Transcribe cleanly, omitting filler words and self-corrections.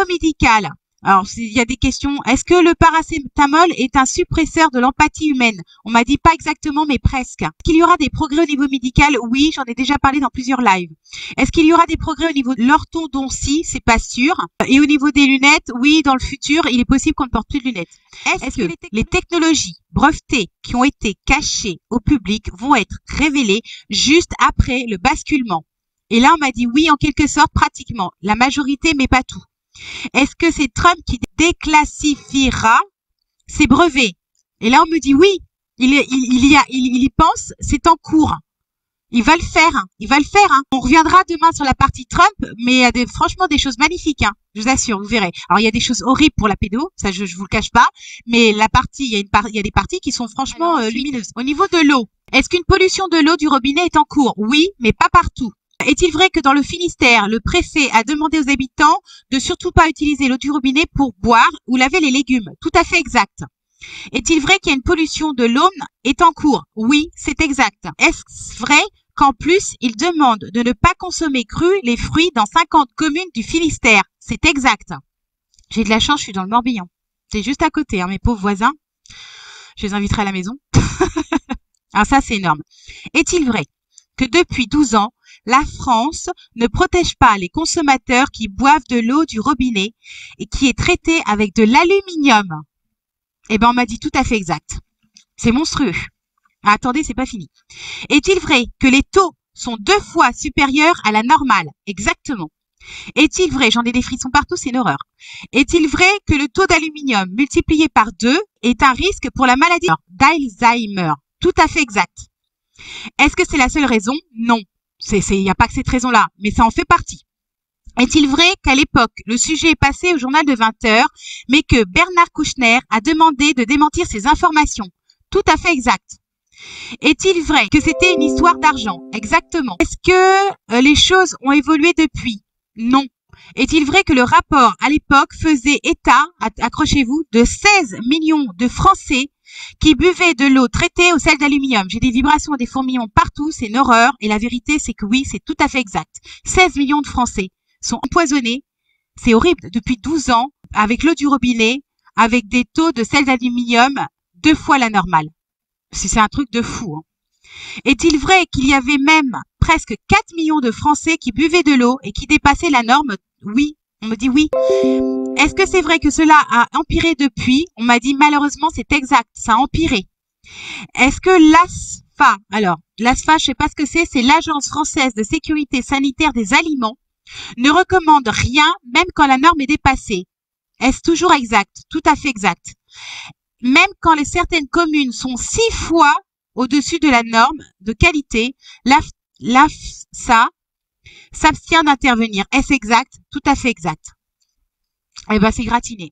médical. Alors, il y a des questions. Est-ce que le paracétamol est un suppresseur de l'empathie humaine? On m'a dit pas exactement, mais presque. Est-ce qu'il y aura des progrès au niveau médical? Oui, j'en ai déjà parlé dans plusieurs lives. Est-ce qu'il y aura des progrès au niveau de l'orthodontie? C'est pas sûr. Et au niveau des lunettes, oui, dans le futur, il est possible qu'on ne porte plus de lunettes. Est-ce que les technologies brevetées qui ont été cachées au public vont être révélées juste après le basculement? Et là, on m'a dit oui, en quelque sorte, pratiquement. La majorité, mais pas tout. Est-ce que c'est Trump qui déclassifiera ses brevets? Et là, on me dit oui, il y pense, c'est en cours. Il va le faire, hein. Il va le faire, hein. On reviendra demain sur la partie Trump, mais il y a franchement des choses magnifiques, hein. Je vous assure, vous verrez. Alors, il y a des choses horribles pour la pédo, ça je vous le cache pas, mais il y a des parties qui sont franchement lumineuses. Au niveau de l'eau, est-ce qu'une pollution de l'eau du robinet est en cours? Oui, mais pas partout. Est-il vrai que dans le Finistère, le préfet a demandé aux habitants de surtout pas utiliser l'eau du robinet pour boire ou laver les légumes? Tout à fait exact. Est-il vrai qu'il y a une pollution de l'eau est en cours? Oui, c'est exact. Est-ce vrai qu'en plus, il demande de ne pas consommer cru les fruits dans 50 communes du Finistère? C'est exact. J'ai de la chance, je suis dans le Morbihan. C'est juste à côté, hein, mes pauvres voisins. Je les inviterai à la maison. Alors ça, c'est énorme. Est-il vrai que depuis 12 ans, la France ne protège pas les consommateurs qui boivent de l'eau du robinet et qui est traitée avec de l'aluminium? Eh ben, on m'a dit tout à fait exact. C'est monstrueux. Ah, attendez, c'est pas fini. Est-il vrai que les taux sont 2 fois supérieurs à la normale? Exactement. Est-il vrai, j'en ai des frissons partout, c'est une horreur. Est-il vrai que le taux d'aluminium multiplié par 2 est un risque pour la maladie d'Alzheimer? Tout à fait exact. Est-ce que c'est la seule raison? Non. Il n'y a pas que cette raison-là, mais ça en fait partie. Est-il vrai qu'à l'époque, le sujet est passé au journal de 20 heures, mais que Bernard Kouchner a demandé de démentir ces informations? Tout à fait exact. Est-il vrai que c'était une histoire d'argent? Exactement. Est-ce que les choses ont évolué depuis? Non. Est-il vrai que le rapport à l'époque faisait état, accrochez-vous, de 16 millions de Français qui buvaient de l'eau traitée au sel d'aluminium? J'ai des vibrations et des fourmillements partout, c'est une horreur. Et la vérité, c'est que oui, c'est tout à fait exact. 16 millions de Français sont empoisonnés. C'est horrible. Depuis 12 ans, avec l'eau du robinet, avec des taux de sel d'aluminium 2 fois la normale. C'est un truc de fou, hein. Est-il vrai qu'il y avait même presque 4 millions de Français qui buvaient de l'eau et qui dépassaient la norme? Oui. On me dit oui. Est-ce que c'est vrai que cela a empiré depuis? On m'a dit malheureusement c'est exact, ça a empiré. Est-ce que l'ASFA, alors l'ASFA je sais pas ce que c'est l'Agence française de sécurité sanitaire des aliments, ne recommande rien même quand la norme est dépassée? Est-ce toujours exact? Tout à fait exact. Même quand certaines communes sont 6 fois au-dessus de la norme de qualité, l'AFSA s'abstient d'intervenir. Est-ce exact? Tout à fait exact. Eh ben, c'est gratiné.